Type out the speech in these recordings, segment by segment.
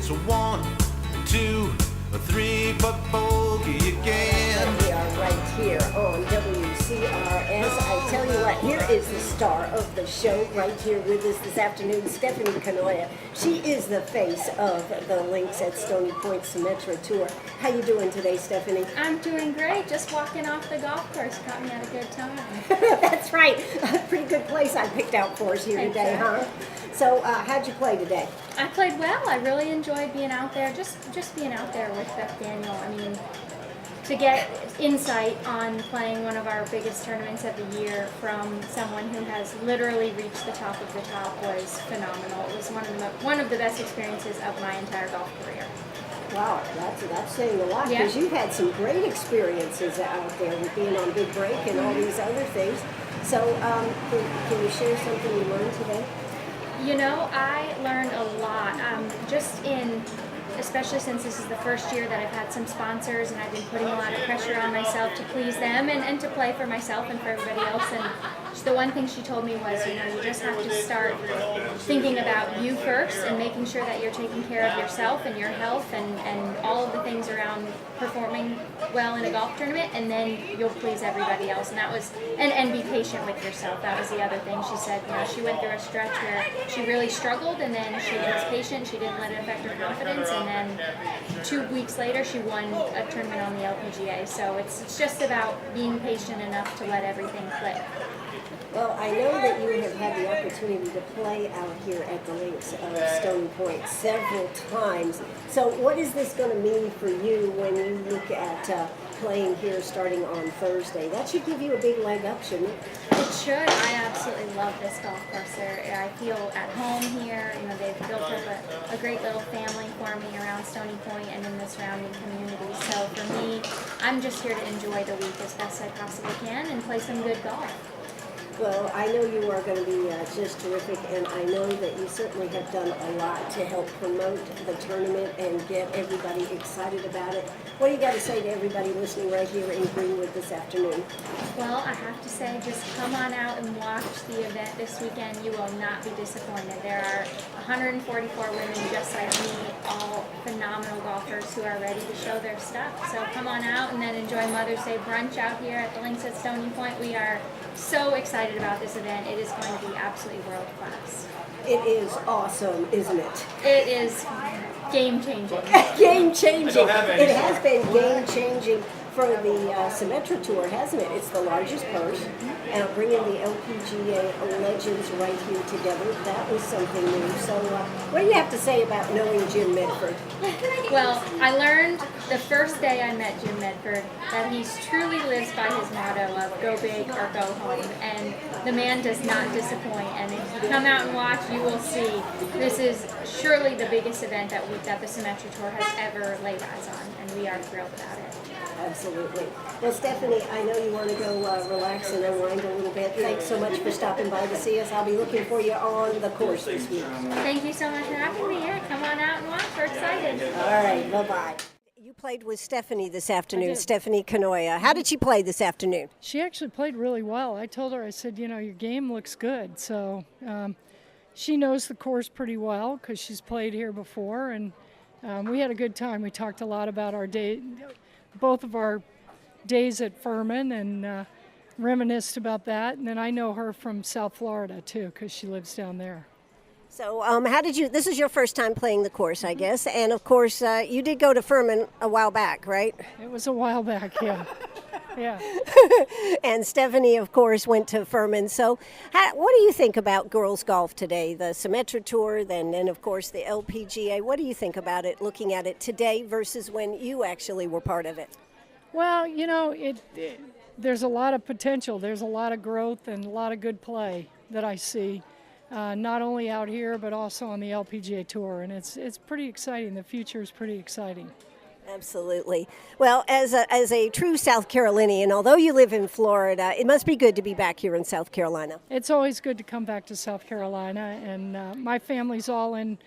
It's a 1, 2, a 3-putt bogey again. We are right here on WCRS. I tell you what, here is the star of the show right here with us this afternoon, Stefanie Kenoyer. She is the face of the links at Stoney Point Symetra Tour. How you doing today, Stefanie? I'm doing great. Just walking off the golf course caught me at a good time. That's right. A pretty good place I picked out for us here today, huh? So, how'd you play today? I played well. I really enjoyed being out there, just being out there with Beth Daniel. I mean, to get insight on playing one of our biggest tournaments of the year from someone who has literally reached the top of the top was phenomenal. It was one of the best experiences of my entire golf career. Wow, that's saying a lot, because you've had some great experiences out there with being on Big Break and all these other things. So, can you share something you learned today? You know, I learned a lot, especially since this is the first year that I've had some sponsors and I've been putting a lot of pressure on myself to please them and to play for myself and for everybody else. And the one thing she told me was, you just have to start thinking about you first and making sure that you're taking care of yourself and your health and all of the things around performing well in a golf tournament, and then you'll please everybody else. And that was, and be patient with yourself. That was the other thing she said. She went through a stretch where she really struggled, and then she was patient. She didn't let it affect her confidence, and then 2 weeks later she won a tournament on the LPGA. So it's just about being patient enough to let everything click. Well, I know that you have had the opportunity to play out here at the links of Stony Point several times. So what is this going to mean for you when you look at playing here starting on Thursday? That should give you a big leg up, shouldn't it? It should. I absolutely love this golf course. I feel at home here. They've built up a great little family for me around Stony Point and in the surrounding community. So for me, I'm just here to enjoy the week as best I possibly can and play some good golf. Well, I know you are going to be just terrific, and I know that you certainly have done a lot to help promote the tournament and get everybody excited about it. What do you got to say to everybody listening right here in Greenwood this afternoon? Well, I have to say, just come on out and watch the event this weekend. You will not be disappointed. There are 144 women just like me, all phenomenal golfers who are ready to show their stuff. So come on out and then enjoy Mother's Day brunch out here at the links at Stony Point. We are so excited about this event. It is going to be absolutely world class. It is awesome, isn't it? It is game changing. Game changing. It has been game changing for the Symetra Tour, hasn't it? It's the largest purse, and bringing the LPGA legends right here together. That was something new. So, what do you have to say about knowing Jim Medford? Well, I learned the first day I met Jim Medford that he truly lives by his motto of go big or go home, and the man does not disappoint. And if you come out and watch, you will see this is surely the biggest event that the Symetra Tour has ever laid eyes on, and we are thrilled about it. Absolutely. Well, Stefanie, I know you want to go relax and unwind a little bit. Thanks so much for stopping by to see us. I'll be looking for you on the course this week. Thank you so much for having me here. Come on out and watch. We're excited. All right. Bye-bye. You played with Stefanie this afternoon, Stefanie Kenoyer. How did she play this afternoon? She actually played really well. I told her, I said, your game looks good. So she knows the course pretty well because she's played here before, and we had a good time. We talked a lot about our day, both of our days at Furman, and reminisced about that. And then I know her from South Florida too, because she lives down there. So how did you, this is your first time playing the course, I guess, and of course you did go to Furman a while back, right? It was a while back, yeah. Yeah. And Stefanie, of course, went to Furman. So what do you think about girls golf today? The Symetra Tour, then of course the LPGA. What do you think about it, looking at it today versus when you actually were part of it? Well, there's a lot of potential. There's a lot of growth and a lot of good play that I see, not only out here but also on the LPGA Tour. And it's pretty exciting. The future is pretty exciting. Absolutely. Well, as a true South Carolinian, although you live in Florida, it must be good to be back here in South Carolina. It's always good to come back to South Carolina, and my family's all in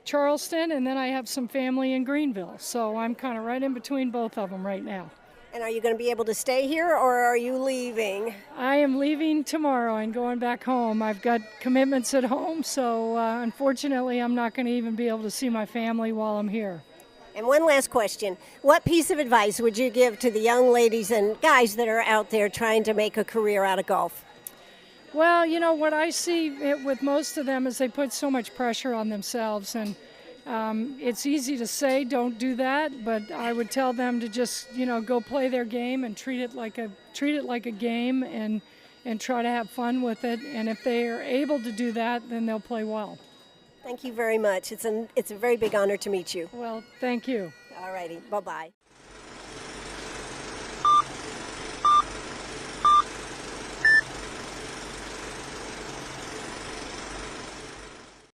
Charleston, and then I have some family in Greenville, so I'm kind of right in between both of them right now. And are you going to be able to stay here, or are you leaving? I am leaving tomorrow and going back home. I've got commitments at home, so unfortunately I'm not going to even be able to see my family while I'm here. And one last question. What piece of advice would you give to the young ladies and guys that are out there trying to make a career out of golf? Well, you know, what I see with most of them is they put so much pressure on themselves, and it's easy to say don't do that, but I would tell them to just, you know, go play their game and treat it like a game and try to have fun with it. And if they are able to do that, then they'll play well. Thank you very much. It's a very big honor to meet you. Well, thank you. All righty. Bye-bye.